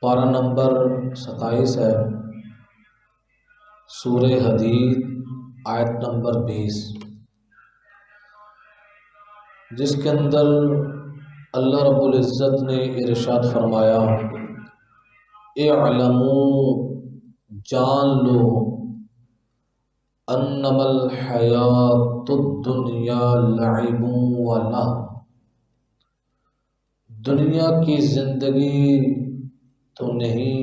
पारा नंबर 27 है, सूरह हदीद, आयत नंबर 20, जिसके अंदर अल्लाह रब्बुल इज़्ज़त ने इरशाद फरमाया, इअलमू, जान लो, अन्नमल हयातुद दुनिया लइबुन व लहव, दुनिया की जिंदगी तो नहीं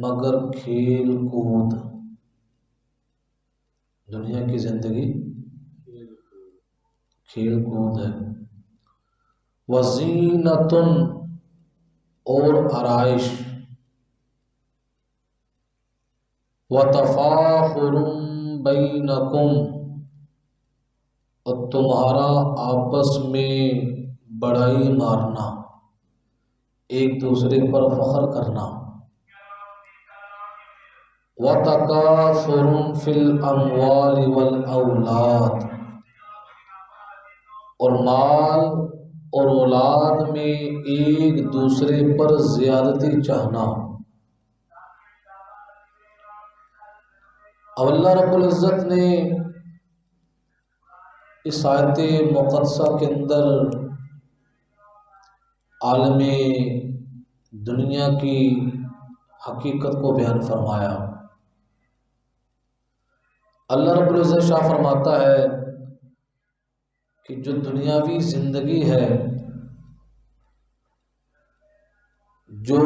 मगर खेल कूद। दुनिया की जिंदगी खेल कूद है। वज़ीनतुन, और आराइश, व तफाखुरुम बैनकुम, और तुम्हारा आपस में बड़ाई मारना, एक दूसरे पर फख्र करना। व तकासुरुन फिल अमवालि वल औलाद, और माल और औलाद में एक दूसरे पर ज्यादती चाहना। अब अल्लाह रब्बुल इज़्ज़त ने इस आयत मुक़द्दसा के अंदर आलमे दुनिया की हकीकत को बयान फरमाया। अल्लाह रब्बुल इज़्ज़त शाह फरमाता है कि जो दुनियावी ज़िंदगी है, जो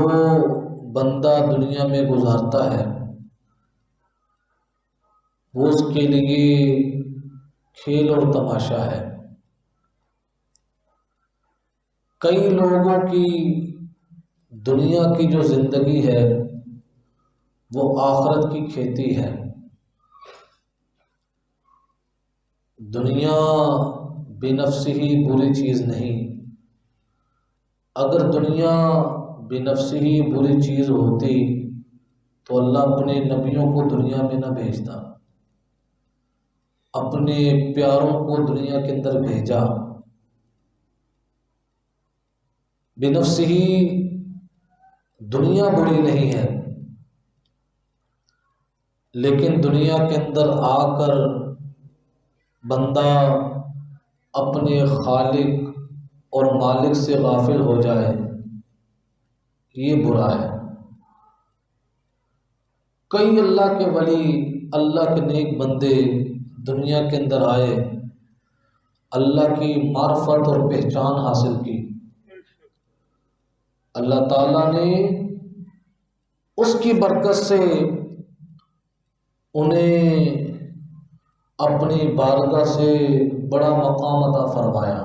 बंदा दुनिया में गुजारता है, वो उसके लिए खेल और तमाशा है। कई लोगों की दुनिया की जो ज़िंदगी है वो आखिरत की खेती है। दुनिया बेनफ्सी ही बुरी चीज़ नहीं। अगर दुनिया बेनफ्सी ही बुरी चीज़ होती तो अल्लाह अपने नबियों को दुनिया में न भेजता, अपने प्यारों को दुनिया के अंदर भेजा। बेनफ्सी ही दुनिया बुरी नहीं है, लेकिन दुनिया के अंदर आकर बंदा अपने खालिक और मालिक से गाफिल हो जाए, ये बुरा है। कई अल्लाह के वली, अल्लाह के नेक बंदे दुनिया के अंदर आए, अल्लाह की मार्फत और पहचान हासिल की। अल्लाह ताला ने उसकी बरकत से उन्हें अपनी बारगाह से बड़ा मकाम अता फरमाया।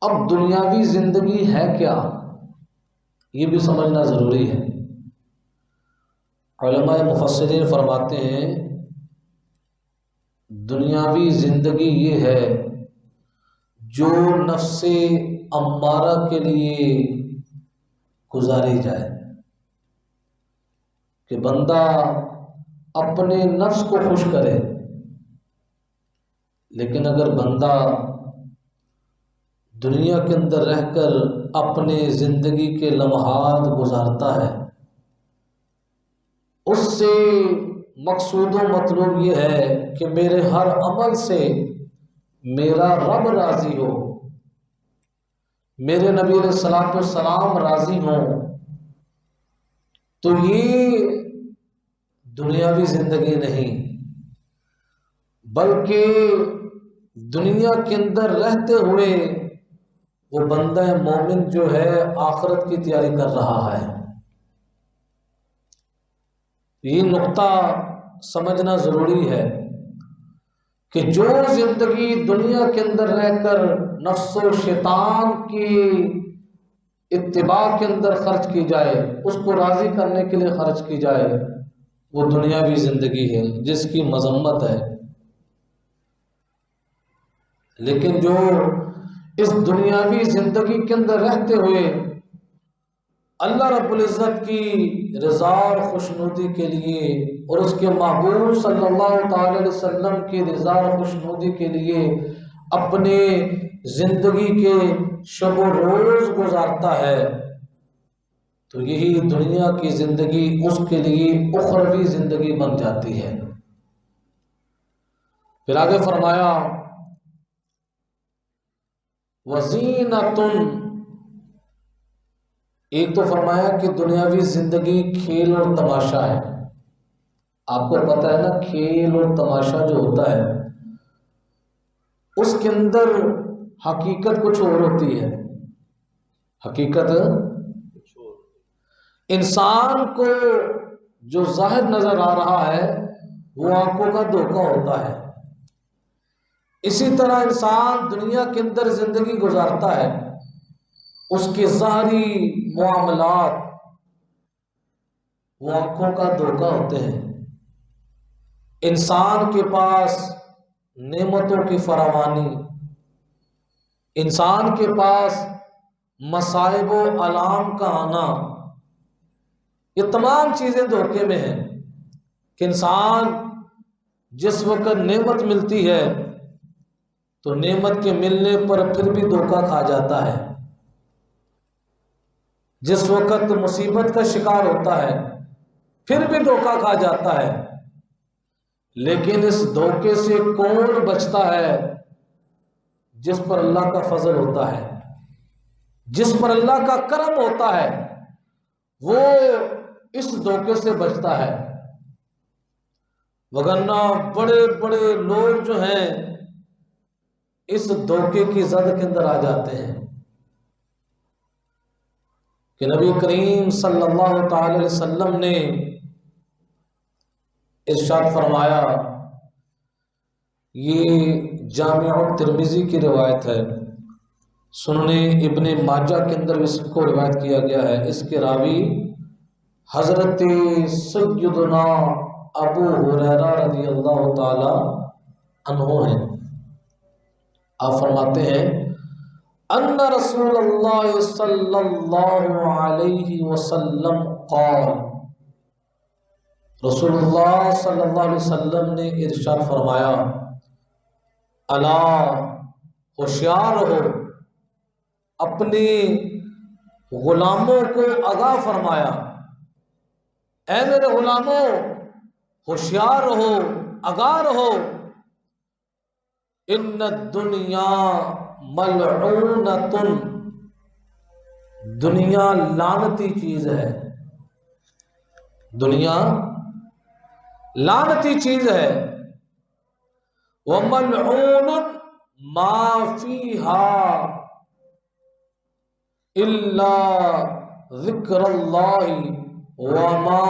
अब दुनियावी जिंदगी है क्या, ये भी समझना जरूरी है। उलमाए मुफस्सिरीन फरमाते हैं, दुनियावी जिंदगी ये है जो नफ्से अम्मारा के लिए गुजारी जाए, कि बंदा अपने नफ्स को खुश करे। लेकिन अगर बंदा दुनिया के अंदर रहकर अपने जिंदगी के लम्हात गुजारता है, उससे मकसूद व मतलूब ये है कि मेरे हर अमल से मेरा रब राजी हो, मेरे नबी अलैहिस्सलातु वस्सलाम राजी हो। तो ये दुनियावी जिंदगी नहीं, बल्कि दुनिया के अंदर रहते हुए वो बंदा मोमिन जो है आखिरत की तैयारी कर रहा है। ये नुक्ता समझना जरूरी है कि जो जिंदगी दुनिया के अंदर रहकर नफ्स और शैतान की इत्तिबा के अंदर खर्च की जाए, उसको राजी करने के लिए खर्च की जाए, वो दुनियावी जिंदगी है जिसकी मजम्मत है। लेकिन जो इस दुनियावी जिंदगी के अंदर रहते हुए अल्लाह रब्बुल इज़्ज़त की रज़ा और खुशनुदी के लिए और उसके महबूब सल्लल्लाहु ताला अलैहि वसल्लम की रज़ा और खुशनुदी के लिए अपने जिंदगी के शब रोज गुजारता है, तो यही दुनिया की जिंदगी उसके लिए उखरवी जिंदगी बन जाती है। फिर आगे फरमाया वज़ीनतुन, एक तो फरमाया कि दुनियावी जिंदगी खेल और तमाशा है। आपको पता है ना, खेल और तमाशा जो होता है उसके अंदर हकीकत कुछ और होती है। हकीकत इंसान को जो जाहिर नजर आ रहा है वो आंखों का धोखा होता है। इसी तरह इंसान दुनिया के अंदर जिंदगी गुजारता है, उसके ज़ाहरी मामलात वो आंखों का धोखा होते हैं। इंसान के पास नेमतों की फरावानी, इंसान के पास मसाइब व अलाम का आना, ये तमाम चीज़ें धोखे में हैं कि इंसान जिस वक्त नेमत मिलती है तो नेमत के मिलने पर फिर भी धोखा खा जाता है। जिस वक्त मुसीबत का शिकार होता है फिर भी धोखा खा जाता है। लेकिन इस धोखे से कौन बचता है? जिस पर अल्लाह का फजल होता है, जिस पर अल्लाह का करम होता है, वो इस धोखे से बचता है। वगरना बड़े बड़े लोग जो हैं इस धोखे की जद के अंदर आ जाते हैं कि नबी करीम सल्लल्लाहु अलैहि वसल्लम ने इरशाद फरमाया, ये जामिअ तिर्मिज़ी की रिवायत है, सुनने इब्ने माजा के अंदर इसको रिवायत किया गया है। इसके रावी हजरत सय्यदुना अबू हुरैरा रज़ियल्लाहु ताला अन्हु हैं। आप फरमाते हैं अन्ना रसूलुल्लाह सल्लल्लाहु अलैहि वसल्लम क़ाल, रसूलुल्लाह सल्लल्लाहु अलैहि वसल्लम ने इरशाद फरमाया, अला होशियार हो, अपने गुलामों को आगाह फरमाया, ऐ मेरे गुलामों होशियार रहो, आगाह रहो, इन्न दुनिया मलऊनतुन, दुनिया लानती चीज है, दुनिया लानती चीज है। व मलऊनुन मा फीहा इल्ला ज़िक्रुल्लाहि व मा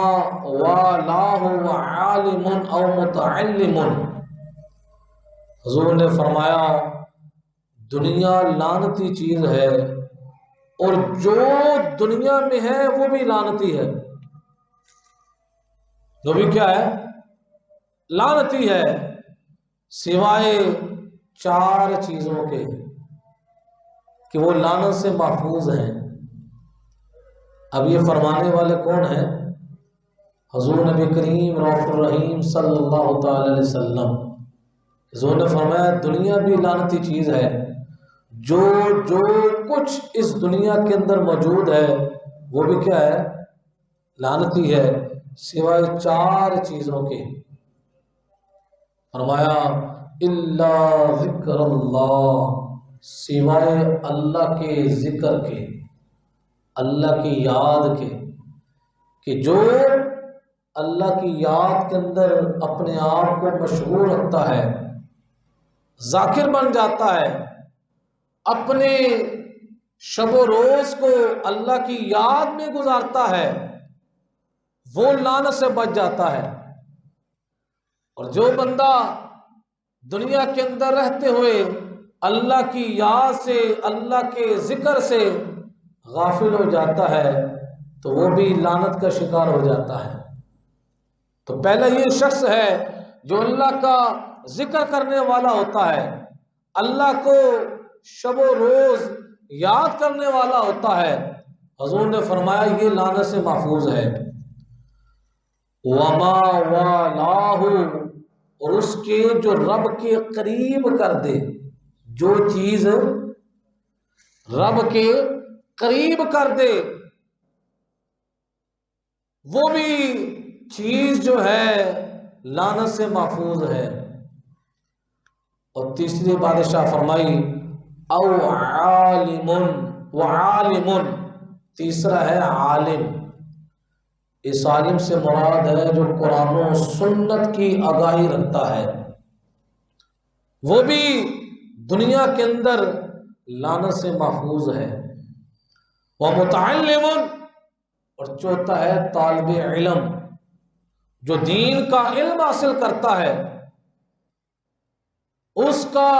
वालाहु व आलिमुन औ मुतअल्लिमुन। हुज़ूर ने फरमाया दुनिया लानती चीज है और जो दुनिया में है वो भी लानती है। जो भी क्या है? लानती है, सिवाय चार चीजों के कि वो लानत से महफूज हैं। अब ये फरमाने वाले कौन हैं? हुज़ूर नबी करीम रऊफ़ुर रहीम सल्लल्लाहु अलैहि वसल्लम। हुज़ूर ने फरमाया दुनिया भी लानती चीज है, जो जो कुछ इस दुनिया के अंदर मौजूद है वो भी क्या है? लानती है, सिवाय चार चीजों के। फरमाया इल्ला ज़िक्रुल्लाह, सिवाय अल्लाह के जिक्र के, अल्लाह की याद के, कि जो अल्लाह की याद के अंदर अपने आप को मशगूल रखता है, जाकिर बन जाता है, अपने शबो रोज को अल्लाह की याद में गुजारता है, वो लानत से बच जाता है। और जो बंदा दुनिया के अंदर रहते हुए अल्लाह की याद से, अल्लाह के जिक्र से गाफिल हो जाता है तो वो भी लानत का शिकार हो जाता है। तो पहला ये शख्स है जो अल्लाह का जिक्र करने वाला होता है, अल्लाह को शबो रोज याद करने वाला होता है। हुज़ूर ने फरमाया ये लानत से महफूज है। वमा वालाहु, और उसके जो रब के करीब कर दे, जो चीज रब के करीब कर दे, वो भी चीज जो है लानत से महफूज है। और तीसरी बादशाह फरमाई औ आलिमुन व आलिमुन, तीसरा है आलिम। इस आलिम से मुराद है जो कुरान और सुन्नत की आगाही रखता है, वो भी दुनिया के अंदर लानत से महफूज है। वह मुतअल्लिमुन, और चौथा है तालिब इल्म, जो दीन का इल्म हासिल करता है, उसका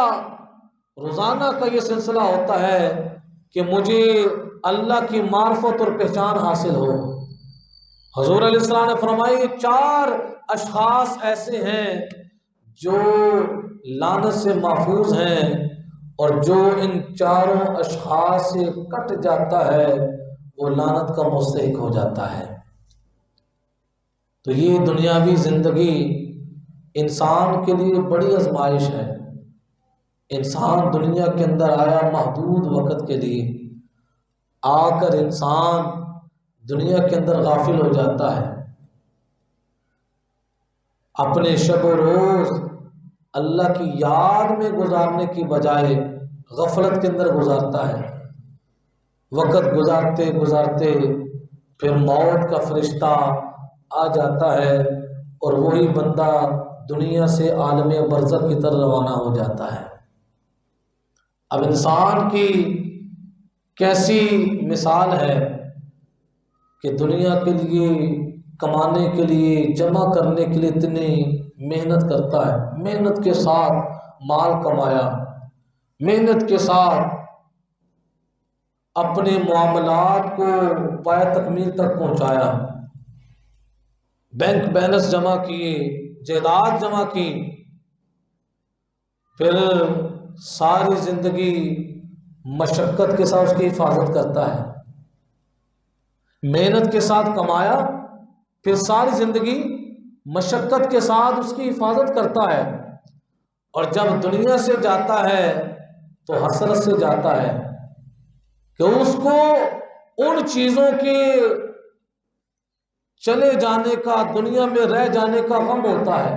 रोजाना का ये सिलसिला होता है कि मुझे अल्लाह की मार्फत और पहचान हासिल हो। हुजूर अलैहिस्सलाम ने फरमाया चार अशखास ऐसे हैं जो लानत से महफूज हैं, और जो इन चारों अशखास से कट जाता है वो लानत का मुस्तहिक हो जाता है। तो ये दुनियावी जिंदगी इंसान के लिए बड़ी आजमाइश है। इंसान दुनिया के अंदर आया महदूद वक़्त के लिए, आकर इंसान दुनिया के अंदर गाफिल हो जाता है, अपने शब रोज अल्लाह की याद में गुजारने की बजाय गफलत के अंदर गुजारता है। वक़्त गुजारते गुजारते फिर मौत का फरिश्ता आ जाता है और वही बंदा दुनिया से आलम बरज़ख की तरफ रवाना हो जाता है। अब इंसान की कैसी मिसाल है कि दुनिया के लिए, कमाने के लिए, जमा करने के लिए इतनी मेहनत करता है, मेहनत के साथ माल कमाया, मेहनत के साथ अपने मामलात को पाया तकमील तक पहुंचाया, बैंक बैलेंस जमा किए, जायदाद जमा की, फिर सारी जिंदगी मशक्कत के साथ उसकी हिफाजत करता है, मेहनत के साथ कमाया, फिर सारी जिंदगी मशक्कत के साथ उसकी हिफाजत करता है, और जब दुनिया से जाता है तो हसरत से जाता है कि उसको उन चीजों के चले जाने का, दुनिया में रह जाने का गम होता है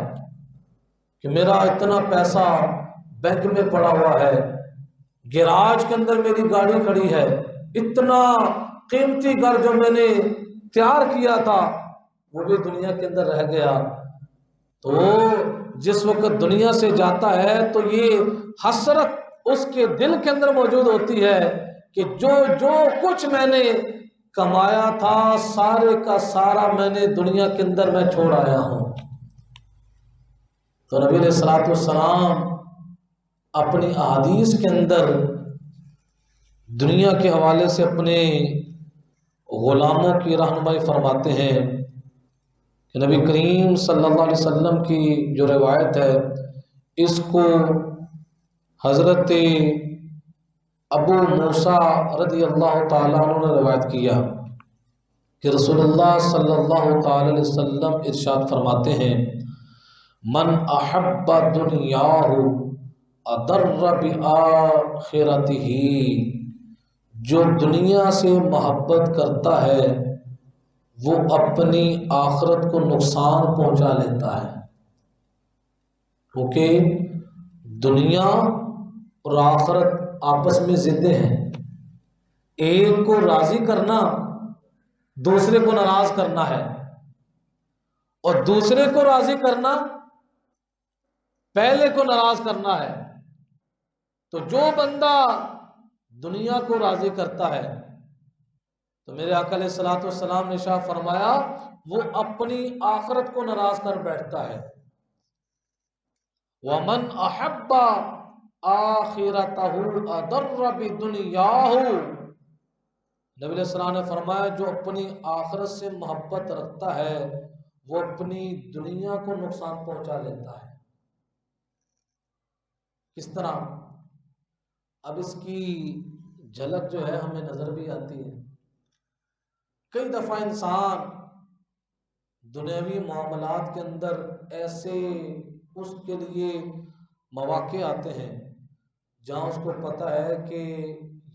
कि मेरा इतना पैसा बैंक में पड़ा हुआ है, गैराज के अंदर मेरी गाड़ी खड़ी है, इतना कीमती घर जो मैंने तैयार किया था वो भी दुनिया के अंदर रह गया। तो जिस वक्त दुनिया से जाता है तो ये हसरत उसके दिल के अंदर मौजूद होती है कि जो जो कुछ मैंने कमाया था सारे का सारा मैंने दुनिया के अंदर मैं छोड़ आया हूं। तो नबी अलैहिस्सलातु वस्सलाम अपनी अहादीस के अंदर दुनिया के हवाले से अपने गुलामों की रहनुमाई फरमाते हैं कि नबी करीम सल्लल्लाहु अलैहि वसल्लम की जो रिवायत है इसको हज़रत अबू मूसा रज़ी अल्लाह ताला अन्हु ने रिवायत किया कि रसूलुल्लाह सल्लल्लाहु ताला अलैहि वसल्लम इरशाद फरमाते हैं मन अहब्ब दुनियाहु अदर्र बि आखिरतिही, जो दुनिया से मोहब्बत करता है वो अपनी आखिरत को नुकसान पहुंचा लेता है। क्योंकि दुनिया और आखिरत आपस में जिद्दे हैं, एक को राजी करना दूसरे को नाराज करना है, और दूसरे को राजी करना पहले को नाराज करना है। तो जो बंदा दुनिया को राजी करता है तो मेरे आका अलैहिस्सलातु वस्सलाम ने शाह फरमाया वो अपनी आखिरत को नाराज कर बैठता है। वमन अहब्बा आखिरतहु अदर्र बिदुनियाहु, नबी अलैहिस्सलाम ने फरमाया जो अपनी आखिरत से मोहब्बत रखता है वो अपनी दुनिया को नुकसान पहुंचा लेता है। किस तरह? अब इसकी झलक जो है हमें नजर भी आती है। कई दफा इंसान दुनियावी मामलात के अंदर ऐसे उसके लिए मौके आते हैं जहां उसको पता है कि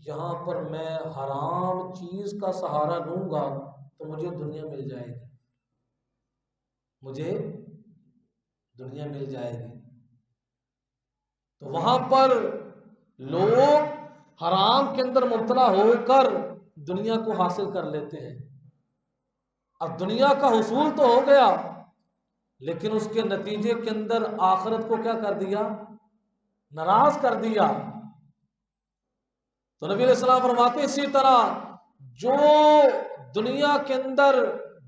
यहाँ पर मैं हराम चीज का सहारा लूंगा तो मुझे दुनिया मिल जाएगी, मुझे दुनिया मिल जाएगी। तो वहां पर लोग हराम के अंदर मुब्तला होकर दुनिया को हासिल कर लेते हैं। अब दुनिया का हुसूल तो हो गया, लेकिन उसके नतीजे के अंदर आखिरत को क्या कर दिया? नाराज कर दिया। तो नबी अलैहि सलाम फरमाते इसी तरह जो दुनिया के अंदर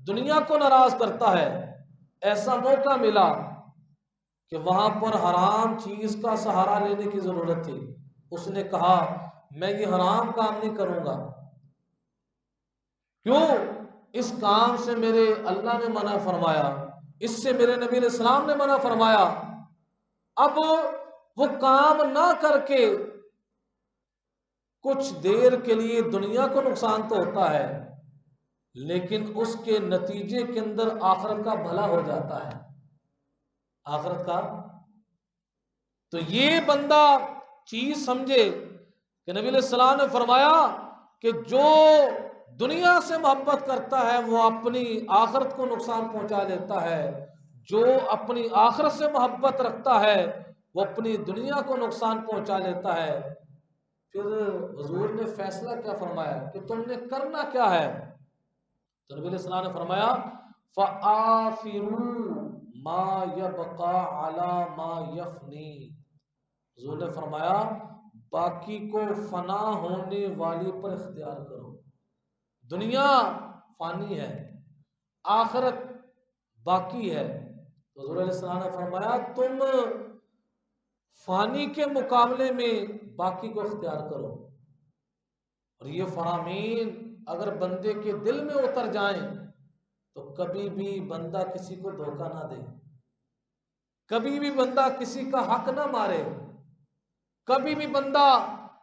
दुनिया को नाराज करता है, ऐसा मौका मिला कि वहां पर हराम चीज का सहारा लेने की जरूरत थी, उसने कहा मैं ये हराम काम नहीं करूंगा। क्यों? इस काम से मेरे अल्लाह ने मना फरमाया, इससे मेरे नबी अलैहि सलाम ने मना फरमाया। अब वो काम ना करके कुछ देर के लिए दुनिया को नुकसान तो होता है, लेकिन उसके नतीजे के अंदर आखिरत का भला हो जाता है, आखिरत का। तो ये बंदा चीज समझे कि नबी अलैहि सलाम ने फरमाया कि जो दुनिया से मोहब्बत करता है वो अपनी आखिरत को नुकसान पहुंचा लेता है, जो अपनी आखिरत से मोहब्बत रखता है वो अपनी दुनिया को नुकसान पहुंचा लेता है। फिर हुजूर ने फैसला क्या फरमाया कि तुमने करना क्या है? तो नबी अलैहि सलाम ने फरमाया फ़आफ़िरू मा यबक़ा अला मा यफ़नी। हुजूर ने फरमाया बाकी को फना होने वाली पर इख्तियार करो। दुनिया फानी है, आखिरत बाकी है। तो हुजूर अलैहि सलाम ने फरमाया तुम फानी के मुकाबले में बाकी को इख्तियार करो। और ये फरामीन अगर बंदे के दिल में उतर जाएं तो कभी भी बंदा किसी को धोखा ना दे, कभी भी बंदा किसी का हक ना मारे, कभी भी बंदा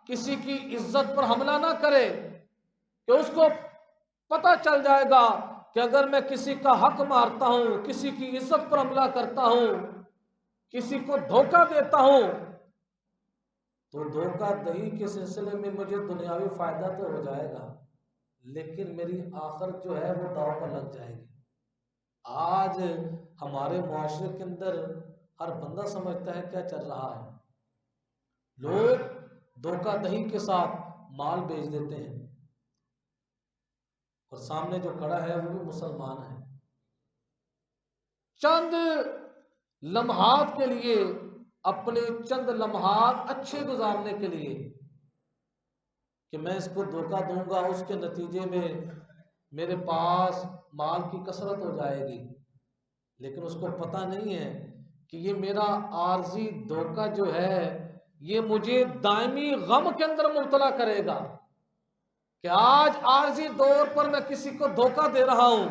किसी की इज्जत पर हमला ना करे, कि उसको पता चल जाएगा कि अगर मैं किसी का हक मारता हूं, किसी की इज्जत पर हमला करता हूं, किसी को धोखा देता हूं, तो धोखा दही के सिलसिले में मुझे दुनियावी फायदा तो हो जाएगा, लेकिन मेरी आखिरत जो है वो दांव पर लग जाएगी। आज हमारे मुआशरे के अंदर हर बंदा समझता है क्या चल रहा है। लोग धोखाधड़ी के साथ माल बेच देते हैं और सामने जो खड़ा है वो भी मुसलमान है। चंद लम्हात के लिए, अपने चंद लम्हात अच्छे गुजारने के लिए कि मैं इसको धोखा दूंगा, उसके नतीजे में मेरे पास माल की कसरत हो जाएगी, लेकिन उसको पता नहीं है कि ये मेरा आर्जी धोखा जो है ये मुझे दायमी गम के अंदर मुब्तला करेगा। कि आज आर्जी तौर पर मैं किसी को धोखा दे रहा हूं,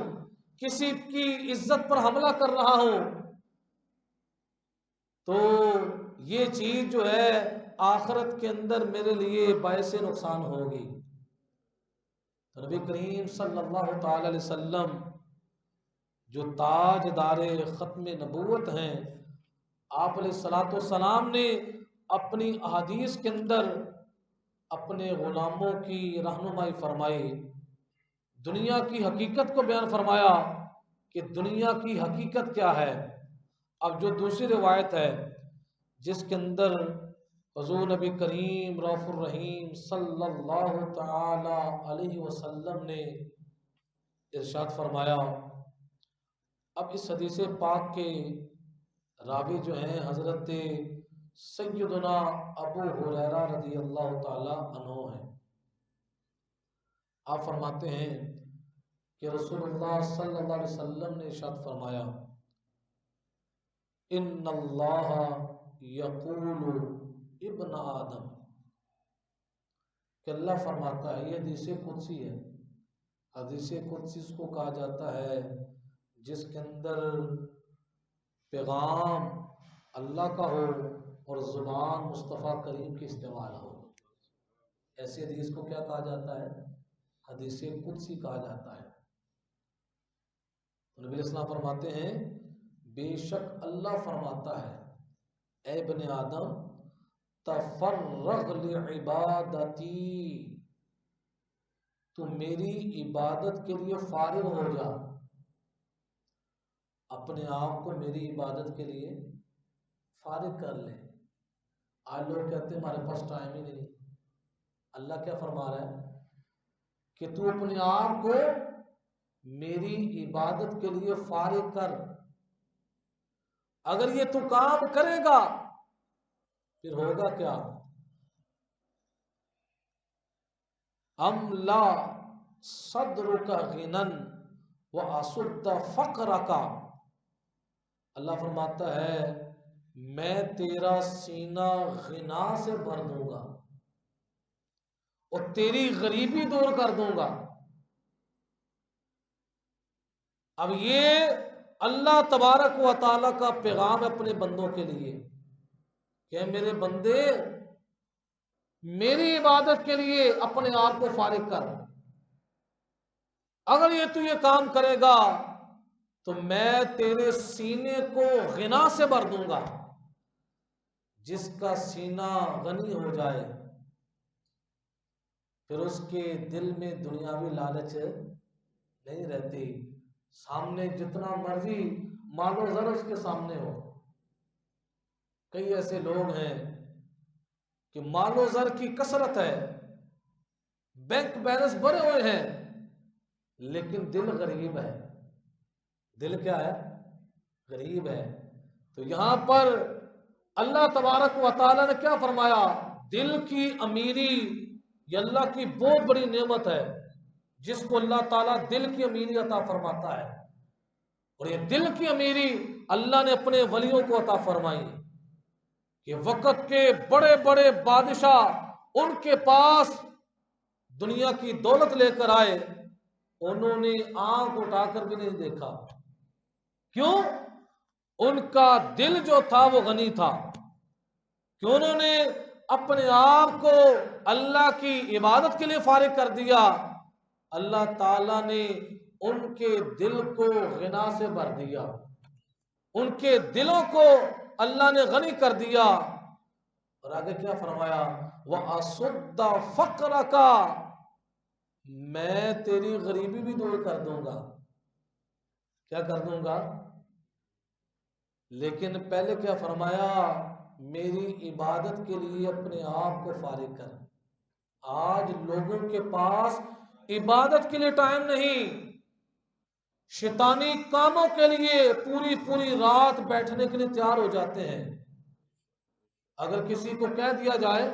किसी की इज्जत पर हमला कर रहा हूं, तो ये चीज जो है आखिरत के अंदर मेरे लिए बायस नुकसान होगी। तो नबी करीम सल्लल्लाहु ताला अलैहि वसल्लम जो ताजदारे ख़त्म नबूवत हैं, आप अलैहिस्सलातु वस्सलाम ने अपनी अहादीस के अंदर अपने गुलामों की रहनुमाई फरमाई, दुनिया की हकीकत को बयान फरमाया कि दुनिया की हकीकत क्या है। अब जो दूसरी रिवायत है जिसके अंदर हुज़ूर नबी करीम रऊफ़ुर रहीम सल्लल्लाहु ताला अलैहि वसल्लम ने इरशाद फरमाया। अब इस हदीस पाक के रावी जो हैं हज़रत सय्यदुना अबू हुरैरा रज़ियल्लाहु ताला अन्हु हैं। आप फरमाते हैं कि रसूलुल्लाह सल्लल्लाहु अलैहि वसल्लम ने इरशाद फरमाया इन्नल्लाह यक़ूलु इब्न आदम, कि अल्लाह फरमाता है, ये हदीस कुदसी है। हदीस कुदसी इसको कहा जाता है जिसके अंदर पैगाम अल्लाह का हो और ज़ुबान मुस्तफ़ा करीम की इस्तेमाल हो। ऐसी हदीस को क्या कहा जाता है? हदीस कुदसी कहा जाता है। नबी इस्लाम फरमाते हैं बेशक अल्लाह फरमाता है, ऐ बने आदम तफर्रग लिइबादती, तू मेरी इबादत के लिए फारिग हो जा। अपने आप को मेरी इबादत के लिए फारिग कर ले। आज लोग कहते हैं हमारे पास टाइम ही नहीं। अल्लाह क्या फरमा रहा है कि तू अपने आप को मेरी इबादत के लिए फारिग कर। अगर ये तू काम करेगा फिर होगा क्या? अमला सद्र का गिनन व असुद्द फक्र का। अल्लाह फरमाता है मैं तेरा सीना गिना से भर दूंगा और तेरी गरीबी दूर कर दूंगा। अब ये अल्लाह तबारक व तआला का पैगाम है अपने बंदों के लिए कि मेरे बंदे मेरी इबादत के लिए अपने आप को फारिग कर। अगर ये तू ये काम करेगा तो मैं तेरे सीने को गिना से भर दूंगा। जिसका सीना गनी हो जाए फिर उसके दिल में दुनियावी लालच नहीं रहती। सामने जितना मर्जी मालो जर उसके सामने हो। कई ऐसे लोग हैं कि मालो जर की कसरत है, बैंक बैलेंस भरे हुए हैं, लेकिन दिल गरीब है। दिल क्या है? गरीब है। तो यहां पर अल्लाह तबारक व तआला ने क्या फरमाया? दिल की अमीरी ये अल्लाह की बहुत बड़ी नेमत है। जिसको अल्लाह ताला दिल की अमीरी अता फरमाता है, और ये दिल की अमीरी अल्लाह ने अपने वलियों को अता फरमाई कि वक़्त के बड़े बड़े बादशाह उनके पास दुनिया की दौलत लेकर आए, उन्होंने आंख उठाकर भी नहीं देखा। क्यों? उनका दिल जो था वो गनी था। कि उन्होंने अपने आप को अल्लाह की इबादत के लिए फारिग कर दिया। अल्लाह ताला ने उनके दिल को गिना से भर दिया, उनके दिलों को अल्लाह ने गनी कर दिया। और आगे क्या फरमाया? वह असुद्दा फक्र का, मैं तेरी गरीबी भी दूर कर दूंगा। क्या कर दूंगा? लेकिन पहले क्या फरमाया? मेरी इबादत के लिए अपने आप को फारिग कर। आज लोगों के पास इबादत के लिए टाइम नहीं, शैतानी कामों के लिए पूरी पूरी रात बैठने के लिए तैयार हो जाते हैं। अगर किसी को कह दिया जाए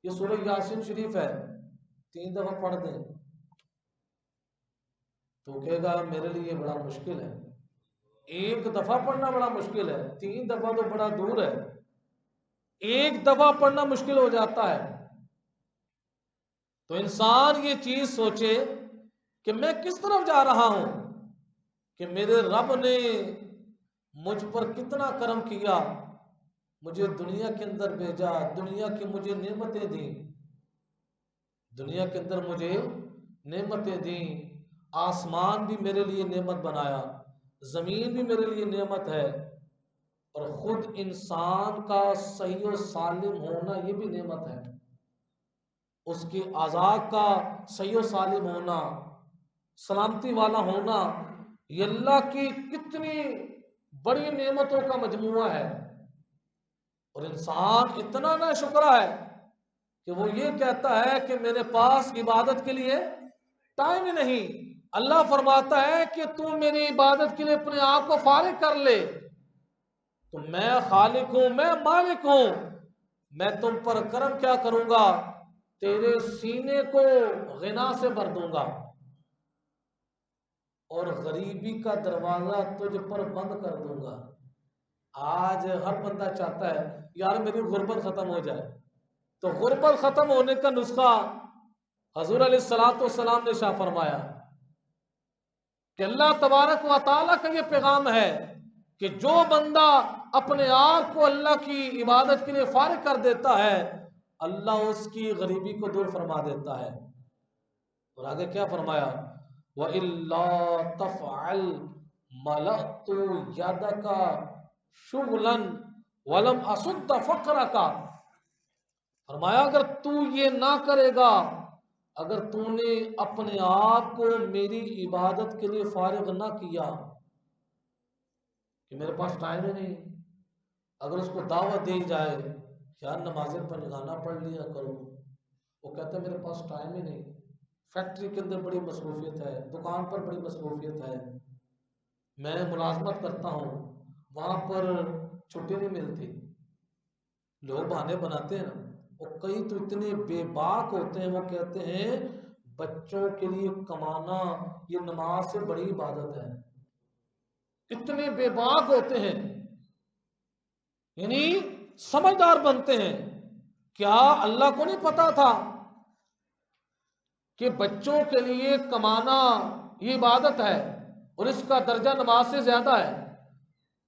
ये सूरह यासीन शरीफ है 3 दफा पढ़ दें, तो कहेगा मेरे लिए बड़ा मुश्किल है। 1 दफा पढ़ना बड़ा मुश्किल है, 3 दफा तो बड़ा दूर है। 1 दफा पढ़ना मुश्किल हो जाता है। तो इंसान ये चीज सोचे कि मैं किस तरफ जा रहा हूं, कि मेरे रब ने मुझ पर कितना करम किया, मुझे दुनिया के अंदर भेजा, दुनिया की मुझे नेमतें दी, दुनिया के अंदर मुझे नेमतें दी। आसमान भी मेरे लिए नेमत बनाया, जमीन भी मेरे लिए नेमत है, और खुद इंसान का सही और सालिम होना ये भी नेमत है। उसकी आज़ाद का सही और सालिम होना, सलामती वाला होना, ये अल्लाह की कितनी बड़ी नेमतों का मजमुआ है। और इंसान इतना ना शुक्र है कि वो ये कहता है कि मेरे पास इबादत के लिए टाइम ही नहीं। अल्लाह फरमाता है कि तू मेरी इबादत के लिए अपने आप को फारिग कर ले, तो मैं खालिक हूं, मैं मालिक हूं। मैं तुम पर करम क्या करूंगा? तेरे सीने को गिना से भर दूंगा और गरीबी का दरवाजा तुझ पर बंद कर दूंगा। आज हर बंदा चाहता है यार मेरी गुर्बत खत्म हो जाए। तो गुर्बत खत्म होने का नुस्खा हजूर अलैहिस्सलाम ने शाह फरमाया कि अल्लाह तबारक व तआला का ये पैगाम है कि जो बंदा अपने आप को अल्लाह की इबादत के लिए फारिग कर देता है, अल्लाह उसकी गरीबी को दूर फरमा देता है। और आगे क्या फरमाया? व इल्ला तफ़अल मलअतु यदका शुगलन वलम असुद्द फक़रका। फरमाया अगर तू ये ना करेगा, अगर तूने अपने आप को मेरी इबादत के लिए फारिग ना किया, कि मेरे पास टाइम ही नहीं। अगर उसको दावत दी जाए यार नमाज़ें पंजगाना पढ़ लिया करो, वो कहता है मेरे पास टाइम ही नहीं, फैक्ट्री के अंदर बड़ी मसरूफियत है, दुकान पर बड़ी मसरूफियत है, मैं मुलाजमत करता हूँ, वहाँ पर छुट्टी नहीं मिलती। लोग बहाने बनाते हैं ना। और कई तो इतने बेबाक होते हैं, वो कहते हैं बच्चों के लिए कमाना ये नमाज से बड़ी इबादत है। इतने बेबाक होते हैं, यानी समझदार बनते हैं। क्या अल्लाह को नहीं पता था कि बच्चों के लिए कमाना ये इबादत है और इसका दर्जा नमाज से ज्यादा है?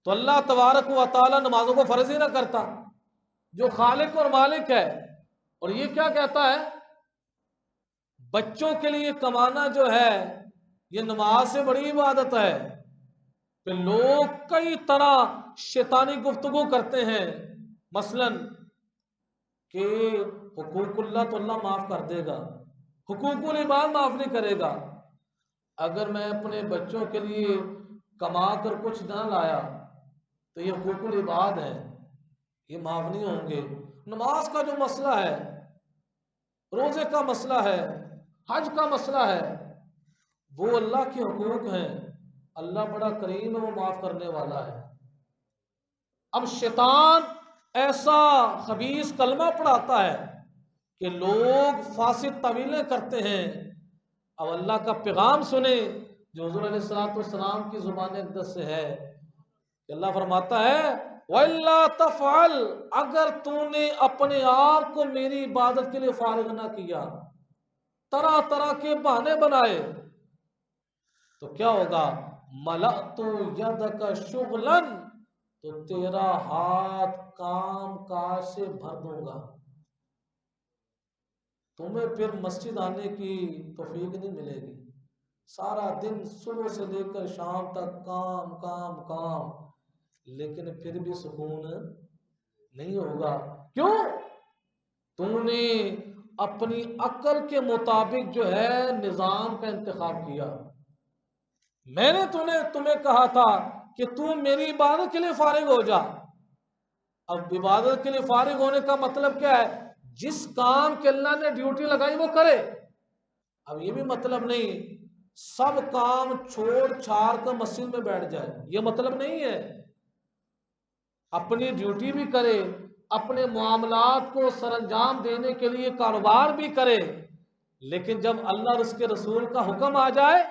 तो अल्लाह तबारक व तआला नमाजों को फर्ज ही ना करता, जो खालिक और मालिक है। और ये क्या कहता है, बच्चों के लिए कमाना जो है ये नमाज से बड़ी इबादत है। कि लोग कई तरह शैतानी गुफ्तगू करते हैं, मसलन कि हुकूकुल्लाह तो अल्लाह माफ कर देगा, हुकूकुल इबाद माफ नहीं करेगा। अगर मैं अपने बच्चों के लिए कमा कर कुछ ना लाया तो ये हुकूकुल इबाद है, ये माफ नहीं होंगे। नमाज का जो मसला है, रोजे का मसला है, हज का मसला है, वो अल्लाह के हुकूक हैं। अल्लाह बड़ा करीम है, वो माफ करने वाला है। अब शैतान ऐसा खबीस कलमा पढ़ाता है कि लोग फासिद तवीलें करते हैं। अब अल्लाह का पैगाम सुने जो हुज़ूर अलैहिस्सलाम की जुबान अक़दस से है कि अल्लाह फरमाता है वल्ला तफ़अल, अगर तूने अपने आप को मेरी इबादत के लिए फारिग ना किया, तरह तरह के बहाने बनाए, तो क्या होगा, मलअतु यदका शुगलन, तो तेरा हाथ काम काज से भर दूंगा। तुम्हें फिर मस्जिद आने की तौफीक नहीं मिलेगी। सारा दिन सुबह से लेकर शाम तक काम काम काम, लेकिन फिर भी सुकून नहीं होगा। क्यों? तूने अपनी अक्ल के मुताबिक जो है निजाम का इंतखाब किया। मैंने तुम्हें कहा था कि तू मेरी इबादत के लिए फारिग हो जा। अब इबादत के लिए फारिग होने का मतलब क्या है? जिस काम के अल्लाह ने ड्यूटी लगाई वो करे। अब ये भी मतलब नहीं सब काम छोड़ छाड़ कर मस्जिद में बैठ जाए, ये मतलब नहीं है। अपनी ड्यूटी भी करे, अपने मामलात को सरंजाम देने के लिए कारोबार भी करे, लेकिन जब अल्लाह और उसके रसूल का हुक्म आ जाए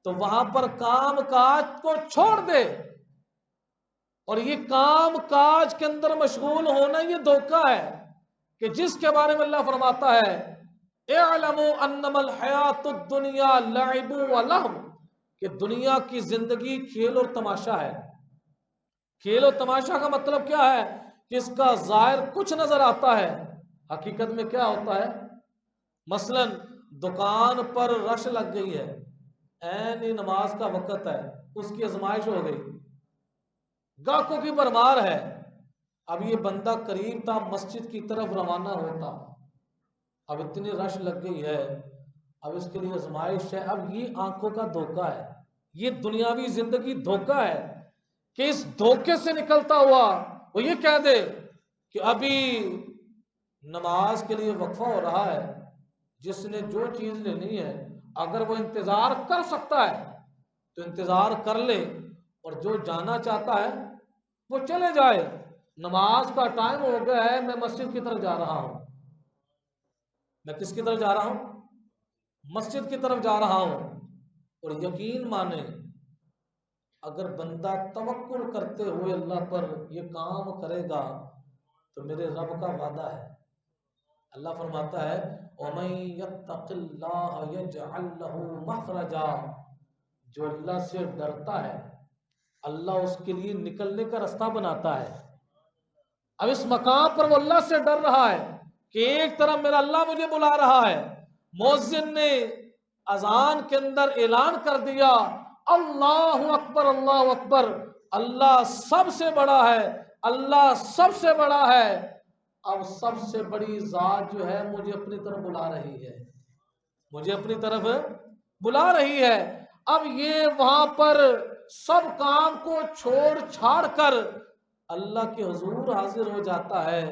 तो वहां पर काम काज को छोड़ दे। और ये काम काज के अंदर मशगूल होना ये धोखा है कि जिसके बारे में अल्लाह फरमाता है इअलमू अन्नमल हयातुद दुनिया लइबु व लहव, कि दुनिया की जिंदगी खेल और तमाशा है। खेल और तमाशा का मतलब क्या है कि इसका जाहिर कुछ नजर आता है, हकीकत में क्या होता है। मसलन दुकान पर रश लग गई है, ऐन ही नमाज का वक़्त है, उसकी आजमाइश हो गई, गाहकों की भरमार है। अब ये बंदा करीब था मस्जिद की तरफ रवाना होता, अब इतनी रश लग गई है, अब इसके लिए आजमाइश है। अब ये आंखों का धोखा है, ये दुनियावी जिंदगी धोखा है कि इस धोखे से निकलता हुआ वो ये कह दे कि अभी नमाज के लिए वक्फा हो रहा है, जिसने जो चीज लेनी है अगर वो इंतजार कर सकता है तो इंतजार कर ले, और जो जाना चाहता है वो चले जाए। नमाज का टाइम हो गया है, मैं मस्जिद की तरफ जा रहा हूं। मैं किसकी तरफ जा रहा हूं? मस्जिद की तरफ जा रहा हूं। और यकीन माने अगर बंदा तवक्कुल करते हुए अल्लाह पर ये काम करेगा तो मेरे रब का वादा है। अल्लाह फरमाता है वमन यत्तक़िल्लाह यजअल लहू मखरजा, जो अल्लाह से डरता है अल्लाह उसके लिए निकलने का रास्ता बनाता है। अब इस मकाम पर वो अल्लाह से डर रहा है कि एक तरफ मेरा अल्लाह मुझे बुला रहा है, मुअज्जिन ने अजान के अंदर ऐलान कर दिया अल्लाहु अकबर अल्लाहु अकबर, अल्लाह सबसे बड़ा है, अल्लाह सबसे बड़ा है। अब सबसे बड़ी जात जो है मुझे अपनी तरफ बुला रही है, मुझे अपनी तरफ बुला रही है। अब ये वहां पर सब काम को छोड़ छाड़ कर अल्लाह के हुजूर हाजिर हो जाता है,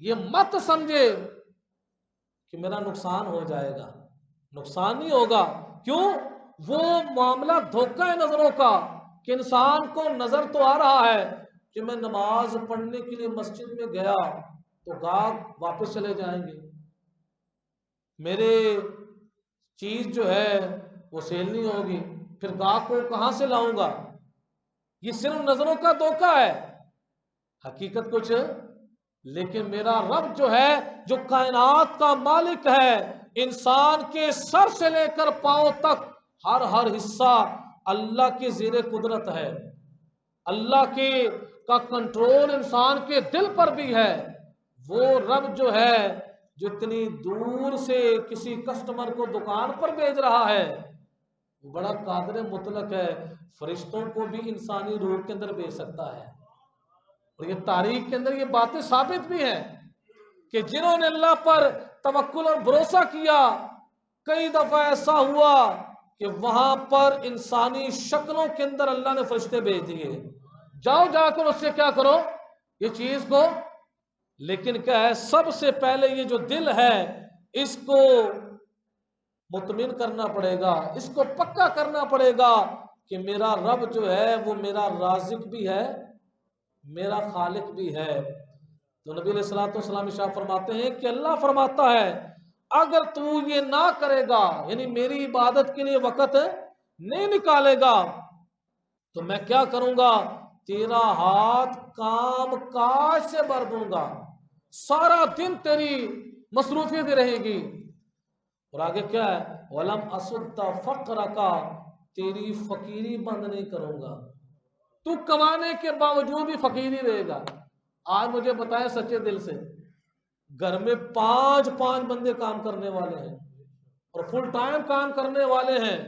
ये मत समझे कि मेरा नुकसान हो जाएगा। नुकसान नहीं होगा। क्यों? वो मामला धोखा है नजरों का कि इंसान को नजर तो आ रहा है कि मैं नमाज पढ़ने के लिए मस्जिद में गया तो गाहक वापस चले जाएंगे, मेरे चीज जो है वो सेल नहीं होगी, फिर गाहक को कहां से लाऊंगा। ये सिर्फ नजरों का धोखा है, हकीकत कुछ। लेकिन मेरा रब जो है, जो कायनात का मालिक है, इंसान के सर से लेकर पांव तक हर हिस्सा अल्लाह के ज़ेरे कुदरत है। अल्लाह के का कंट्रोल इंसान के दिल पर भी है। वो रब जो है, जो इतनी दूर से किसी कस्टमर को दुकान पर भेज रहा है, वो बड़ा कादिर मुतलक है। फरिश्तों को भी इंसानी रूप के अंदर भेज सकता है। और ये तारीख के अंदर ये बातें साबित भी हैं कि जिन्होंने अल्लाह पर तवक्कुल और भरोसा किया, कई दफा ऐसा हुआ कि वहां पर इंसानी शक्लों के अंदर अल्लाह ने फरिश्ते भेज दिए, जाओ जाकर उससे क्या करो ये चीज को। लेकिन क्या है, सबसे पहले ये जो दिल है इसको मुतमिन करना पड़ेगा, इसको पक्का करना पड़ेगा कि मेरा रब जो है वो मेरा राज़िक भी है, मेरा खालिक भी है। तो नबी अलैहिस्सलाम इरशाद फरमाते हैं कि अल्लाह फरमाता है, अगर तू ये ना करेगा, यानी मेरी इबादत के लिए वक़्त नहीं निकालेगा, तो मैं क्या करूंगा, तेरा हाथ काम काज से भर दूंगा, सारा दिन तेरी मसरूफियत रहेगी। और आगे क्या है, वलम असुद्दा फक्र का, तेरी फकीरी बंद नहीं करूंगा, तू कमाने के बावजूद भी फकीरी रहेगा। आज मुझे बताएं सच्चे दिल से, घर में पांच बंदे काम करने वाले हैं और फुल टाइम काम करने वाले हैं,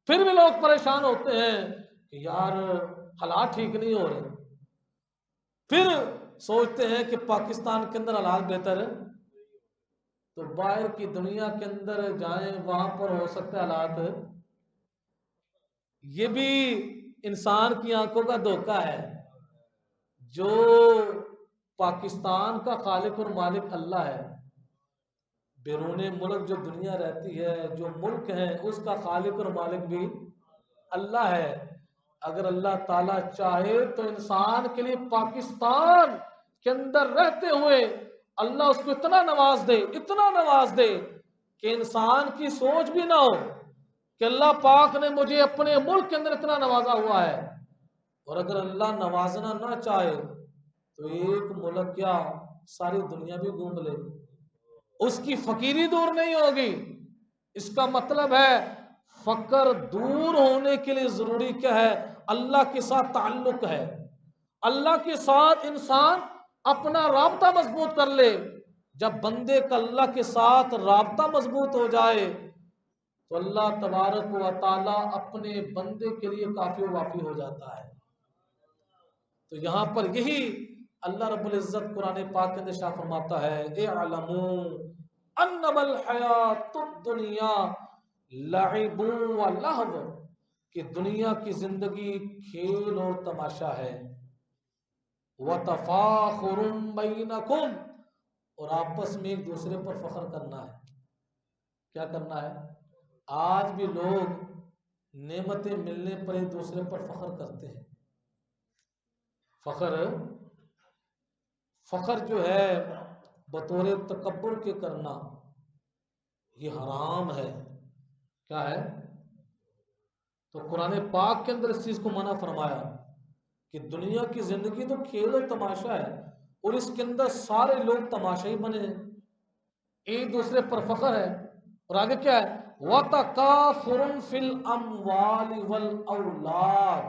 फिर भी लोग परेशान होते हैं कि यार हालात ठीक नहीं हो रहे। फिर सोचते हैं कि पाकिस्तान के अंदर हालात बेहतर है, तो बाहर की दुनिया के अंदर जाएं, वहां पर हो सकता है हालात। ये भी इंसान की आंखों का धोखा है। जो पाकिस्तान का खालिक और मालिक अल्लाह है, बैरूने मुल्क जो दुनिया रहती है, जो मुल्क है, उसका खालिक और मालिक भी अल्लाह है। अगर अल्लाह ताला चाहे तो इंसान के लिए पाकिस्तान के अंदर रहते हुए अल्लाह उसको इतना नवाज दे, इतना नवाज दे कि इंसान की सोच भी ना हो कि अल्लाह पाक ने मुझे अपने मुल्क के अंदर इतना नवाजा हुआ है। और अगर अल्लाह नवाजना ना चाहे तो एक मुल्क क्या, सारी दुनिया भी घूम ले, उसकी फकीरी दूर नहीं होगी। इसका मतलब है फकर दूर होने के लिए जरूरी क्या है, अल्लाह के साथ ताल्लुक है। अल्लाह के साथ इंसान अपना राब्ता मजबूत कर ले। जब बंदे का अल्लाह के साथ राब्ता मजबूत हो जाए तो अल्लाह तबारक व तआला अपने बंदे के लिए काफी वाफी हो जाता है। तो यहां पर यही अल्लाह रब्बुल इज्जत कुरान पाक के अंदर शाह फरमाता है, ए अलमू अन्नमल हयातुद दुनिया लइबु व लहव, कि दुनिया की जिंदगी खेल और तमाशा है, व तफाखुरुम बैनकुम, और आपस में एक दूसरे पर फख्र करना है। क्या करना है? आज भी लोग नेमतें मिलने पर एक दूसरे पर फख्र करते हैं। फख्र जो है बतौर तकब्बुर के करना, ये हराम है। क्या है? तो कुरान पाक के अंदर इस चीज को मना फरमाया कि दुनिया की जिंदगी तो खेल और तमाशा है, और इसके अंदर सारे लोग तमाशाई बने हैं, एक दूसरे पर फख्र है। और आगे क्या है, वतकाफुरुन फिल अमवालि वल औलाद,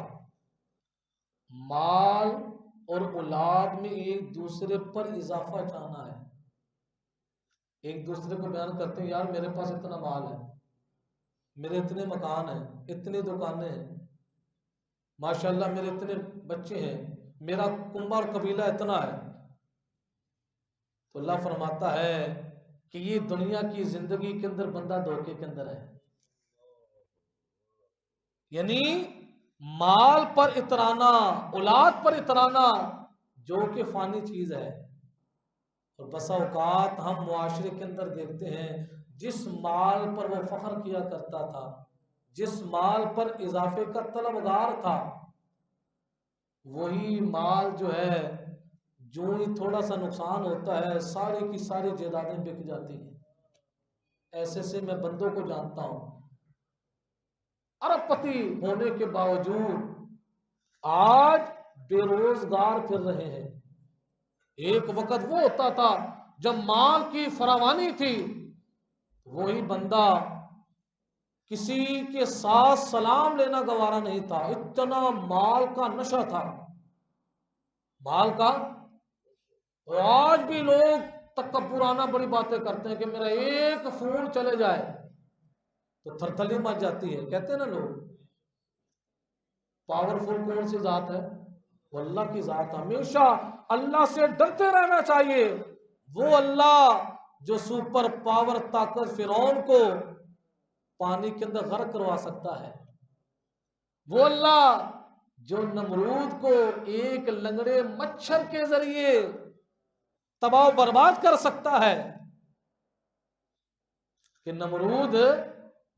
माल और औलाद में एक दूसरे पर इजाफा चाहना है। एक दूसरे को बयान करते हैं, यार मेरे पास इतना माल है, मेरे इतने मकान हैं, इतनी दुकानें हैं, माशाल्लाह मेरे इतने बच्चे हैं, मेरा कुंभार कबीला इतना है। तो अल्लाह फरमाता है कि ये दुनिया की जिंदगी के अंदर बंदा धोखे के अंदर है। यानी माल पर इतराना, औलाद पर इतराना, जो कि फानी चीज है। और बसा औकात हम मुआशरे के अंदर देखते हैं, जिस माल पर वो फख्र किया करता था, जिस माल पर इजाफे का तलबगार था, वही माल जो है, जो ही थोड़ा सा नुकसान होता है, सारी की सारी जायदादें बिक जाती हैं। ऐसे से मैं बंदों को जानता हूं, अरबपति होने के बावजूद आज बेरोजगार फिर रहे हैं। एक वक्त वो होता था जब माल की फरावानी थी, वही बंदा किसी के साथ सलाम लेना गवारा नहीं था, इतना माल का नशा था, माल का। और आज भी लोग तकब्बुराना बड़ी बातें करते हैं कि मेरा एक फोन चले जाए तो थरथली मच जाती है। कहते हैं ना लोग, पावरफुल कौन सी जात है? वो अल्लाह की जात। हमेशा अल्लाह से डरते रहना चाहिए। वो अल्लाह जो सुपर पावर ताकत फिरौन को पानी के अंदर गर्क करवा सकता है, वो अल्लाह जो नमरूद को एक लंगड़े मच्छर के जरिए तबाह बर्बाद कर सकता है। कि नमरूद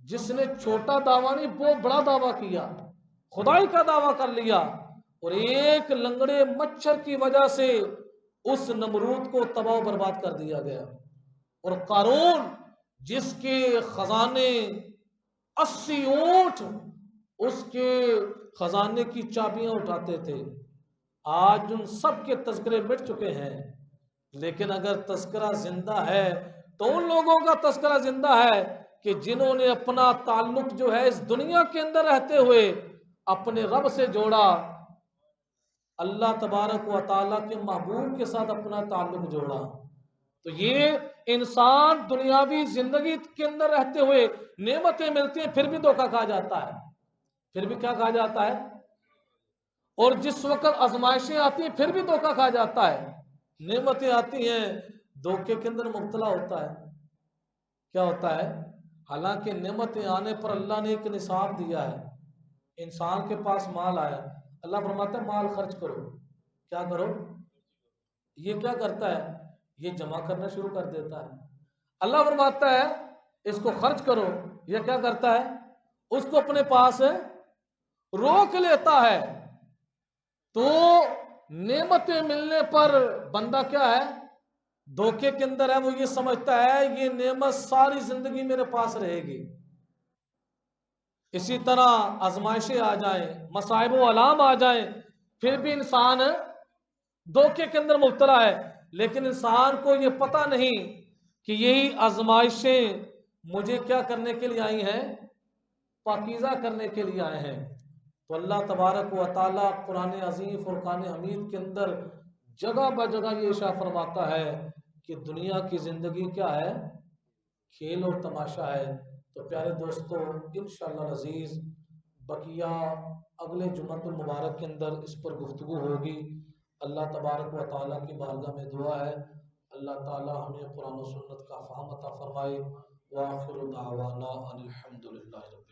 जिसने छोटा दावा नहीं, बहुत बड़ा दावा किया, खुदाई का दावा कर लिया, और एक लंगड़े मच्छर की वजह से उस नमरूद को तबाह बर्बाद कर दिया गया। और कारून जिसके खजाने 80 ऊंट उसके खजाने की चाबियां उठाते थे, आज उन सब के तस्करे मिट चुके हैं। लेकिन अगर तस्करा जिंदा है तो उन लोगों का तस्करा जिंदा है कि जिन्होंने अपना ताल्लुक जो है इस दुनिया के अंदर रहते हुए अपने रब से जोड़ा, अल्लाह तबारक व तआला के महबूब के साथ अपना ताल्लुक जोड़ा। तो ये इंसान दुनियावी जिंदगी के अंदर रहते हुए नेमतें मिलती हैं, फिर भी धोखा खा जाता है, फिर भी क्या खा जाता है। और जिस वक्त आजमाइशें आती हैं फिर भी धोखा खा जाता है। नेमतें आती हैं, धोखे के अंदर मुब्तला होता है। क्या होता है? हालांकि नेमतें आने पर अल्लाह ने एक निसाब दिया है। इंसान के पास माल आया, अल्लाह फरमाता है माल खर्च करो। क्या करो? ये क्या करता है? ये जमा करना शुरू कर देता है। अल्लाह फरमाता है इसको खर्च करो, ये क्या करता है? उसको अपने पास रोक लेता है। तो नेमतें मिलने पर बंदा क्या है? धोखे के अंदर है। वो ये समझता है ये नेमत सारी जिंदगी मेरे पास रहेगी। इसी तरह आजमाइशें आ जाए, मसाइब व अलाम आ जाए, फिर भी इंसान धोखे के अंदर मुब्तला है। लेकिन इंसान को ये पता नहीं कि यही आजमाइशें मुझे क्या करने के लिए आई हैं? पाकीज़ा करने के लिए आए हैं। तो अल्लाह तबारक व तआला कुरान अज़ीम फुरकान हमीद के अंदर जगह ब जगह ये इरशाद फरमाता है कि दुनिया की ज़िंदगी क्या है? खेल और तमाशा है। तो प्यारे दोस्तों, इंशाअल्लाह अज़ीज़ बकिया अगले जुम्मतुल मुबारक के अंदर इस पर गुफ्तगू होगी। अल्लाह तबारक व तआला की बारगाह में दुआ है अल्लाह ताला हमें कुरान और सुन्नत का फ़हम अता फरमाए। व आखिरु दावाना अनिल हम्दुलिल्लाहि।